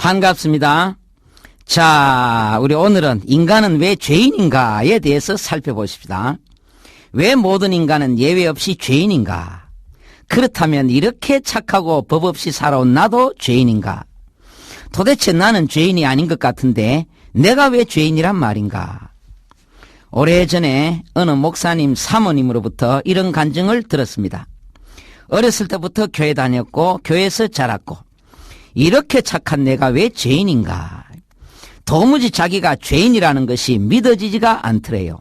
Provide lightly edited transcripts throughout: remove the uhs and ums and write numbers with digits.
반갑습니다. 자, 우리 오늘은 인간은 왜 죄인인가에 대해서 살펴보십시다. 왜 모든 인간은 예외 없이 죄인인가? 그렇다면 이렇게 착하고 법 없이 살아온 나도 죄인인가? 도대체 나는 죄인이 아닌 것 같은데 내가 왜 죄인이란 말인가? 오래전에 어느 목사님 사모님으로부터 이런 간증을 들었습니다. 어렸을 때부터 교회 다녔고 교회에서 자랐고 이렇게 착한 내가 왜 죄인인가? 도무지 자기가 죄인이라는 것이 믿어지지가 않더래요.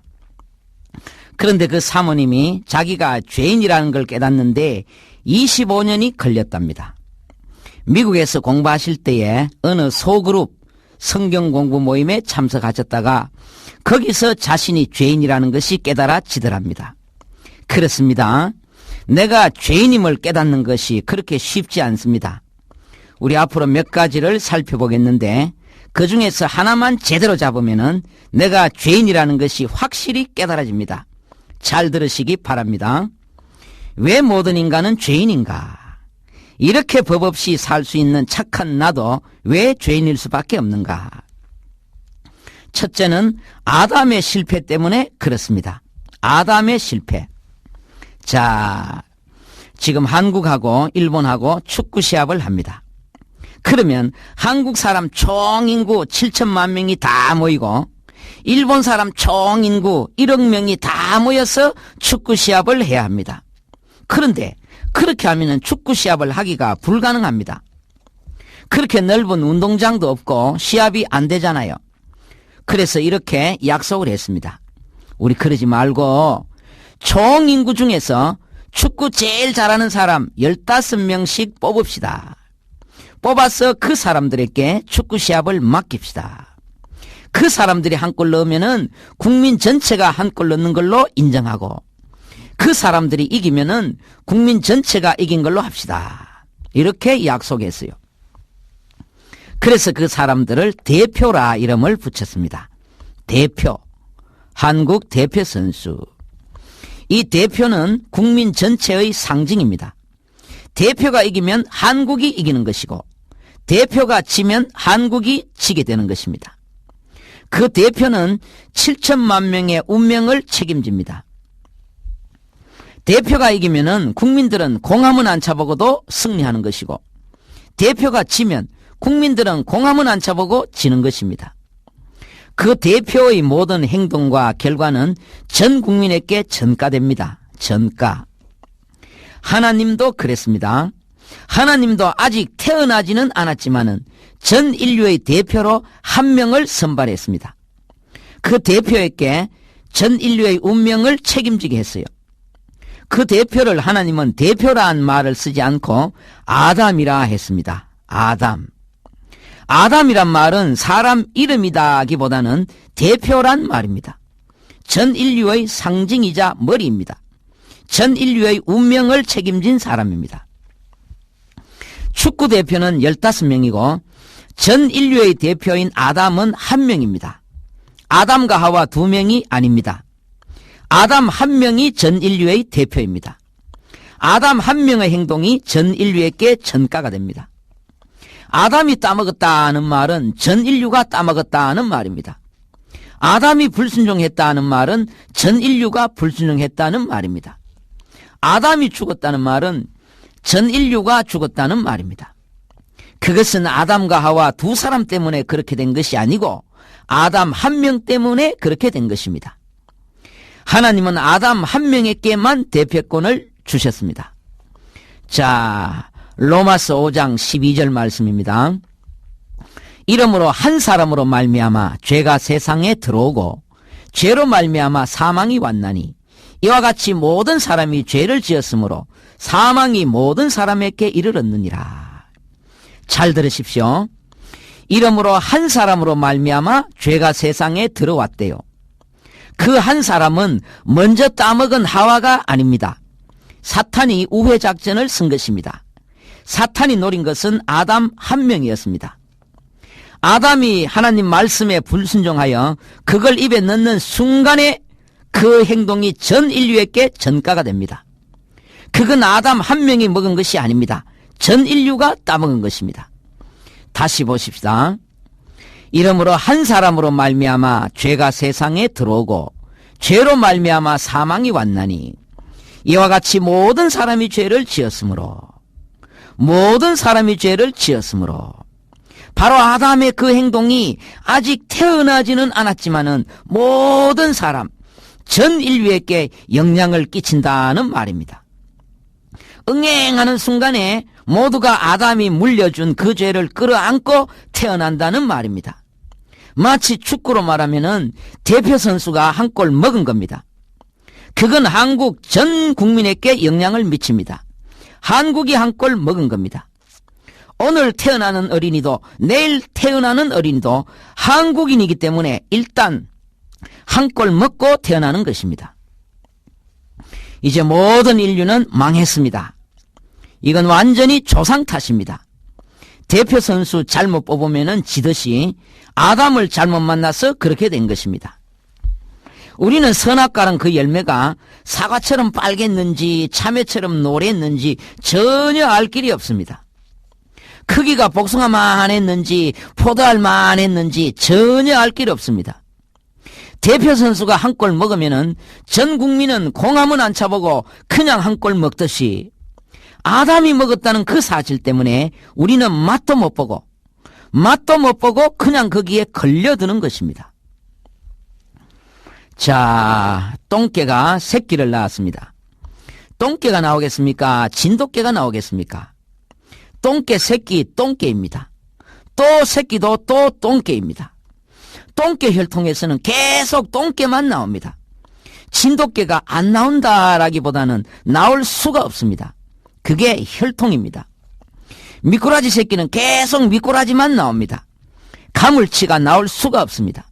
그런데 그 사모님이 자기가 죄인이라는 걸 깨닫는데 25년이 걸렸답니다. 미국에서 공부하실 때에 어느 소그룹 성경 공부 모임에 참석하셨다가 거기서 자신이 죄인이라는 것이 깨달아지더랍니다. 그렇습니다. 내가 죄인임을 깨닫는 것이 그렇게 쉽지 않습니다. 우리 앞으로 몇 가지를 살펴보겠는데 그 중에서 하나만 제대로 잡으면은 내가 죄인이라는 것이 확실히 깨달아집니다. 잘 들으시기 바랍니다. 왜 모든 인간은 죄인인가? 이렇게 법 없이 살 수 있는 착한 나도 왜 죄인일 수밖에 없는가? 첫째는 아담의 실패 때문에 그렇습니다. 아담의 실패. 자, 지금 한국하고 일본하고 축구 시합을 합니다. 그러면 한국 사람 총 인구 7천만 명이 다 모이고 일본 사람 총 인구 1억 명이 다 모여서 축구 시합을 해야 합니다. 그런데 그렇게 하면 축구 시합을 하기가 불가능합니다. 그렇게 넓은 운동장도 없고 시합이 안 되잖아요. 그래서 이렇게 약속을 했습니다. 우리 그러지 말고 총 인구 중에서 축구 제일 잘하는 사람 15명씩 뽑읍시다. 뽑아서 그 사람들에게 축구 시합을 맡깁시다. 그 사람들이 한 골 넣으면은 국민 전체가 한 골 넣는 걸로 인정하고 그 사람들이 이기면은 국민 전체가 이긴 걸로 합시다. 이렇게 약속했어요. 그래서 그 사람들을 대표라 이름을 붙였습니다. 대표, 한국 대표 선수. 이 대표는 국민 전체의 상징입니다. 대표가 이기면 한국이 이기는 것이고 대표가 지면 한국이 지게 되는 것입니다. 그 대표는 7천만 명의 운명을 책임집니다. 대표가 이기면은 국민들은 공함은 안 차보고도 승리하는 것이고 대표가 지면 국민들은 공함은 안 차보고 지는 것입니다. 그 대표의 모든 행동과 결과는 전 국민에게 전가됩니다. 전가. 하나님도 그랬습니다. 하나님도 아직 태어나지는 않았지만은 전 인류의 대표로 한 명을 선발했습니다. 그 대표에게 전 인류의 운명을 책임지게 했어요. 그 대표를 하나님은 대표란 말을 쓰지 않고 아담이라 했습니다. 아담. 아담이란 말은 사람 이름이다기보다는 대표란 말입니다. 전 인류의 상징이자 머리입니다. 전 인류의 운명을 책임진 사람입니다. 축구 대표는 15명이고 전 인류의 대표인 아담은 1명입니다. 아담과 하와 2명이 아닙니다. 아담 1명이 전 인류의 대표입니다. 아담 1명의 행동이 전 인류에게 전가가 됩니다. 아담이 따먹었다는 말은 전 인류가 따먹었다는 말입니다. 아담이 불순종했다는 말은 전 인류가 불순종했다는 말입니다. 아담이 죽었다는 말은 전 인류가 죽었다는 말입니다. 그것은 아담과 하와 2사람 때문에 그렇게 된 것이 아니고 아담 1명 때문에 그렇게 된 것입니다. 하나님은 아담 1명에게만 대표권을 주셨습니다. 자, 로마서 5장 12절 말씀입니다. 이러므로 한 사람으로 말미암아 죄가 세상에 들어오고 죄로 말미암아 사망이 왔나니 이와 같이 모든 사람이 죄를 지었으므로 사망이 모든 사람에게 이르렀느니라. 잘 들으십시오. 이러므로 한 사람으로 말미암아 죄가 세상에 들어왔대요. 그 한 사람은 먼저 따먹은 하와가 아닙니다. 사탄이 우회작전을 쓴 것입니다. 사탄이 노린 것은 아담 1명이었습니다. 아담이 하나님 말씀에 불순종하여 그걸 입에 넣는 순간에 그 행동이 전 인류에게 전가가 됩니다. 그건 아담 1명이 먹은 것이 아닙니다. 전 인류가 따먹은 것입니다. 다시 보십시다. 이러므로 한 사람으로 말미암아 죄가 세상에 들어오고 죄로 말미암아 사망이 왔나니 이와 같이 모든 사람이 죄를 지었으므로 바로 아담의 그 행동이 아직 태어나지는 않았지만은 모든 사람 전 인류에게 영향을 끼친다는 말입니다. 응행하는 순간에 모두가 아담이 물려준 그 죄를 끌어안고 태어난다는 말입니다. 마치 축구로 말하면은 대표 선수가 한 골 먹은 겁니다. 그건 한국 전 국민에게 영향을 미칩니다. 한국이 한 골 먹은 겁니다. 오늘 태어나는 어린이도 내일 태어나는 어린이도 한국인이기 때문에 일단 한 골 먹고 태어나는 것입니다. 이제 모든 인류는 망했습니다. 이건 완전히 조상 탓입니다. 대표 선수 잘못 뽑으면 지듯이 아담을 잘못 만나서 그렇게 된 것입니다. 우리는 선악과는 그 열매가 사과처럼 빨갰는지 참외처럼 노랬는지 전혀 알 길이 없습니다. 크기가 복숭아만 했는지 포도알만 했는지 전혀 알 길이 없습니다. 대표 선수가 한 골 먹으면은 전 국민은 공함은 안 차보고 그냥 한 골 먹듯이 아담이 먹었다는 그 사실 때문에 우리는 맛도 못 보고 그냥 거기에 걸려드는 것입니다. 자, 똥개가 새끼를 낳았습니다. 똥개가 나오겠습니까? 진돗개가 나오겠습니까? 똥개 새끼 똥개입니다. 또 새끼도 또 똥개입니다. 똥개 혈통에서는 계속 똥개만 나옵니다. 진돗개가 안 나온다라기보다는 나올 수가 없습니다. 그게 혈통입니다. 미꾸라지 새끼는 계속 미꾸라지만 나옵니다. 가물치가 나올 수가 없습니다.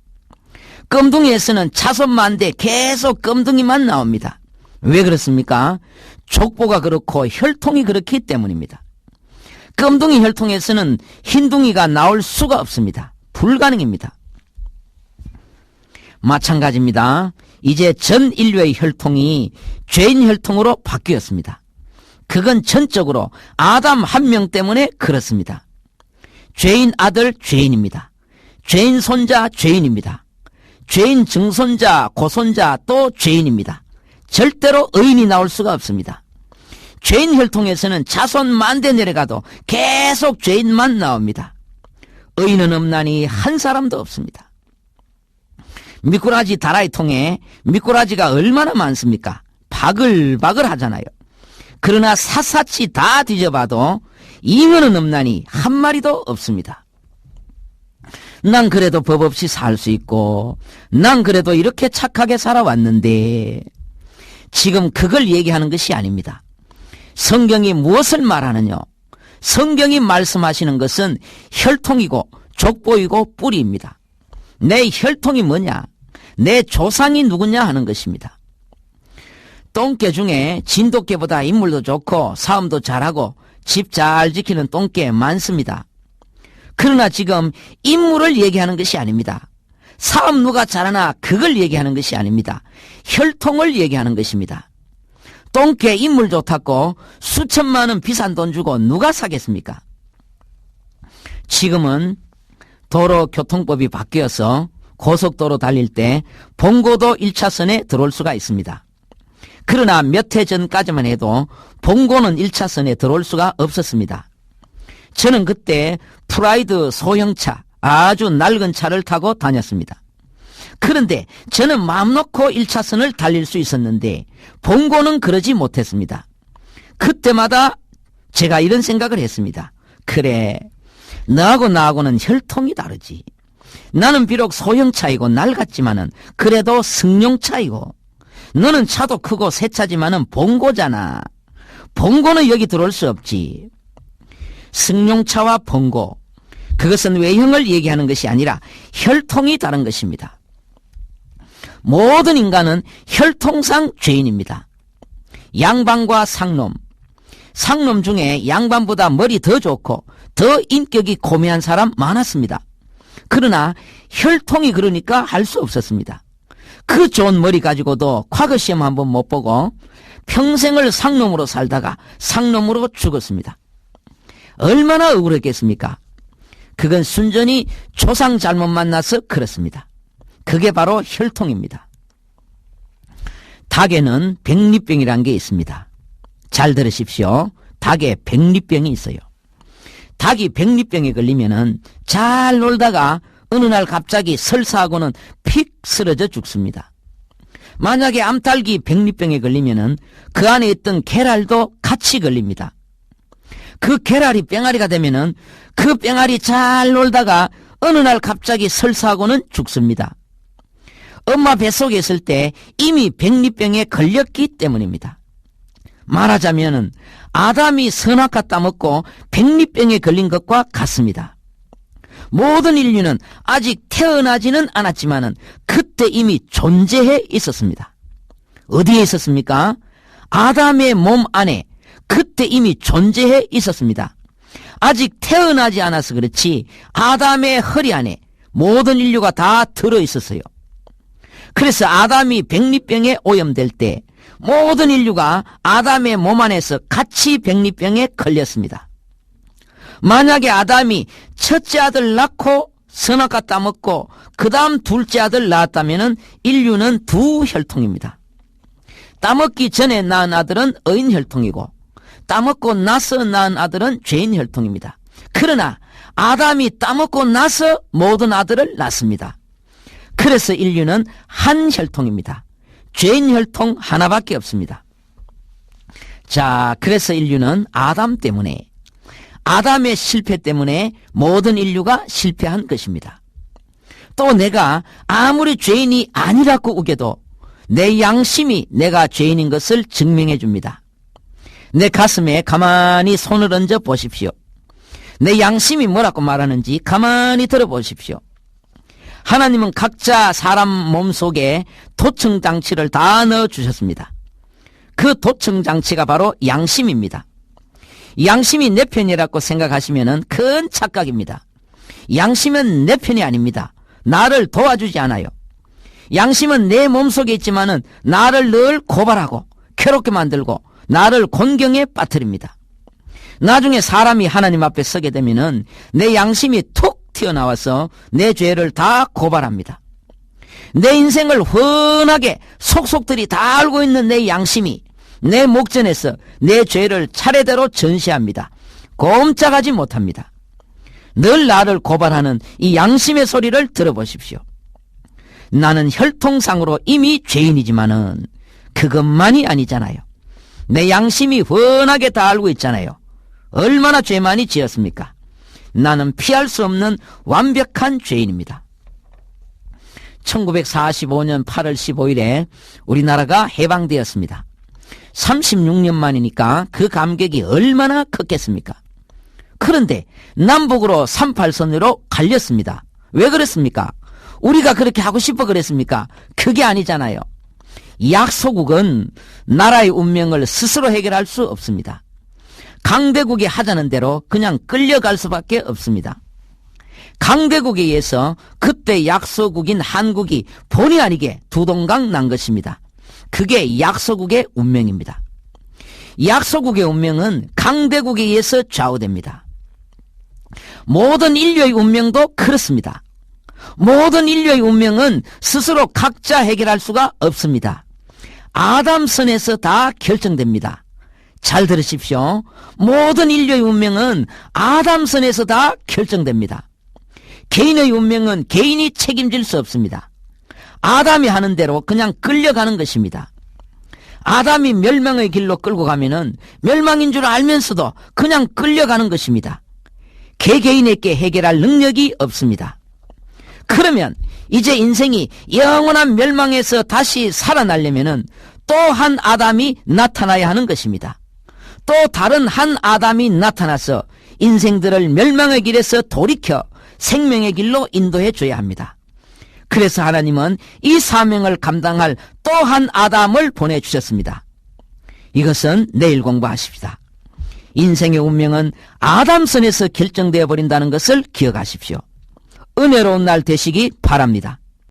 껌둥이에서는 자손만대 계속 껌둥이만 나옵니다. 왜 그렇습니까? 족보가 그렇고 혈통이 그렇기 때문입니다. 껌둥이 혈통에서는 흰둥이가 나올 수가 없습니다. 불가능입니다. 마찬가지입니다. 이제 전 인류의 혈통이 죄인 혈통으로 바뀌었습니다. 그건 전적으로 아담 한 명 때문에 그렇습니다. 죄인 아들 죄인입니다. 죄인 손자 죄인입니다. 죄인 증손자 고손자 또 죄인입니다. 절대로 의인이 나올 수가 없습니다. 죄인 혈통에서는 자손 만대 내려가도 계속 죄인만 나옵니다. 의인은 없나니 한 사람도 없습니다. 미꾸라지 다라이 통에 미꾸라지가 얼마나 많습니까? 바글바글 하잖아요. 그러나 샅샅이 다 뒤져봐도 잉어는 없나니 한 마리도 없습니다. 난 그래도 법 없이 살 수 있고 난 그래도 이렇게 착하게 살아왔는데 지금 그걸 얘기하는 것이 아닙니다. 성경이 무엇을 말하느냐? 성경이 말씀하시는 것은 혈통이고 족보이고 뿌리입니다. 내 혈통이 뭐냐? 내 조상이 누구냐 하는 것입니다. 똥개 중에 진돗개보다 인물도 좋고 싸움도 잘하고 집 잘 지키는 똥개 많습니다. 그러나 지금 인물을 얘기하는 것이 아닙니다. 싸움 누가 잘하나 그걸 얘기하는 것이 아닙니다. 혈통을 얘기하는 것입니다. 똥개 인물 좋다고 수천만 원 비싼 돈 주고 누가 사겠습니까? 지금은 도로교통법이 바뀌어서 고속도로 달릴 때 봉고도 1차선에 들어올 수가 있습니다. 그러나 몇 해 전까지만 해도 봉고는 1차선에 들어올 수가 없었습니다. 저는 그때 프라이드 소형차, 아주 낡은 차를 타고 다녔습니다. 그런데 저는 마음 놓고 1차선을 달릴 수 있었는데 봉고는 그러지 못했습니다. 그때마다 제가 이런 생각을 했습니다. 그래, 너하고 나하고는 혈통이 다르지. 나는 비록 소형차이고 낡았지만은 그래도 승용차이고 너는 차도 크고 새 차지만은 봉고잖아. 봉고는 여기 들어올 수 없지. 승용차와 봉고, 그것은 외형을 얘기하는 것이 아니라 혈통이 다른 것입니다. 모든 인간은 혈통상 죄인입니다. 양반과 상놈, 상놈 중에 양반보다 머리 더 좋고 더 인격이 고매한 사람 많았습니다. 그러나 혈통이 그러니까 할 수 없었습니다. 그 좋은 머리 가지고도 과거 시험 한번 못 보고 평생을 상놈으로 살다가 상놈으로 죽었습니다. 얼마나 억울했겠습니까? 그건 순전히 조상 잘못 만나서 그렇습니다. 그게 바로 혈통입니다. 닭에는 백리병이라는 게 있습니다. 잘 들으십시오. 닭에 백리병이 있어요. 닭이 백리병에 걸리면은 잘 놀다가 어느 날 갑자기 설사하고는 픽 쓰러져 죽습니다. 만약에 암탉이 백리병에 걸리면은 그 안에 있던 계랄도 같이 걸립니다. 그 계랄이 뺑아리가 되면은 그 뺑아리 잘 놀다가 어느 날 갑자기 설사하고는 죽습니다. 엄마 뱃속에 있을 때 이미 백리병에 걸렸기 때문입니다. 말하자면은 아담이 선악과 따먹고 백리병에 걸린 것과 같습니다. 모든 인류는 아직 태어나지는 않았지만은 그때 이미 존재해 있었습니다. 어디에 있었습니까? 아담의 몸 안에 그때 이미 존재해 있었습니다. 아직 태어나지 않아서 그렇지 아담의 허리 안에 모든 인류가 다 들어 있었어요. 그래서 아담이 백리병에 오염될 때 모든 인류가 아담의 몸 안에서 같이 백리병에 걸렸습니다. 만약에 아담이 첫째 아들 낳고 선악과 따먹고 그 다음 둘째 아들 낳았다면 인류는 두 혈통입니다. 따먹기 전에 낳은 아들은 의인 혈통이고 따먹고 나서 낳은 아들은 죄인 혈통입니다. 그러나 아담이 따먹고 나서 모든 아들을 낳습니다. 그래서 인류는 한 혈통입니다. 죄인 혈통 하나밖에 없습니다. 자, 그래서 인류는 아담 때문에, 아담의 실패 때문에 모든 인류가 실패한 것입니다. 또 내가 아무리 죄인이 아니라고 우겨도 내 양심이 내가 죄인인 것을 증명해 줍니다. 내 가슴에 가만히 손을 얹어 보십시오. 내 양심이 뭐라고 말하는지 가만히 들어보십시오. 하나님은 각자 사람 몸속에 도청장치를 다 넣어주셨습니다. 그 도청장치가 바로 양심입니다. 양심이 내 편이라고 생각하시면 큰 착각입니다. 양심은 내 편이 아닙니다. 나를 도와주지 않아요. 양심은 내 몸속에 있지만은 나를 늘 고발하고 괴롭게 만들고 나를 곤경에 빠뜨립니다. 나중에 사람이 하나님 앞에 서게 되면은 내 양심이 툭 튀어나와서 내 죄를 다 고발합니다. 내 인생을 훤하게 속속들이 다 알고 있는 내 양심이 내 목전에서 내 죄를 차례대로 전시합니다. 꼼짝하지 못합니다. 늘 나를 고발하는 이 양심의 소리를 들어보십시오. 나는 혈통상으로 이미 죄인이지만은 그것만이 아니잖아요. 내 양심이 훤하게 다 알고 있잖아요. 얼마나 죄 많이 지었습니까? 나는 피할 수 없는 완벽한 죄인입니다. 1945년 8월 15일에 우리나라가 해방되었습니다. 36년 만이니까 그 감격이 얼마나 컸겠습니까? 그런데 남북으로 38선으로 갈렸습니다. 왜 그랬습니까? 우리가 그렇게 하고 싶어 그랬습니까? 그게 아니잖아요. 약소국은 나라의 운명을 스스로 해결할 수 없습니다. 강대국이 하자는 대로 그냥 끌려갈 수밖에 없습니다. 강대국에 의해서 그때 약소국인 한국이 본의 아니게 두동강 난 것입니다. 그게 약소국의 운명입니다. 약소국의 운명은 강대국에 의해서 좌우됩니다. 모든 인류의 운명도 그렇습니다. 모든 인류의 운명은 스스로 각자 해결할 수가 없습니다. 아담선에서 다 결정됩니다. 잘 들으십시오. 모든 인류의 운명은 아담선에서 다 결정됩니다. 개인의 운명은 개인이 책임질 수 없습니다. 아담이 하는 대로 그냥 끌려가는 것입니다. 아담이 멸망의 길로 끌고 가면은 멸망인 줄 알면서도 그냥 끌려가는 것입니다. 개개인에게 해결할 능력이 없습니다. 그러면 이제 인생이 영원한 멸망에서 다시 살아나려면은 또 한 아담이 나타나야 하는 것입니다. 또 다른 한 아담이 나타나서 인생들을 멸망의 길에서 돌이켜 생명의 길로 인도해 줘야 합니다. 그래서 하나님은 이 사명을 감당할 또 한 아담을 보내주셨습니다. 이것은 내일 공부하십시다. 인생의 운명은 아담선에서 결정되어 버린다는 것을 기억하십시오. 은혜로운 날 되시기 바랍니다.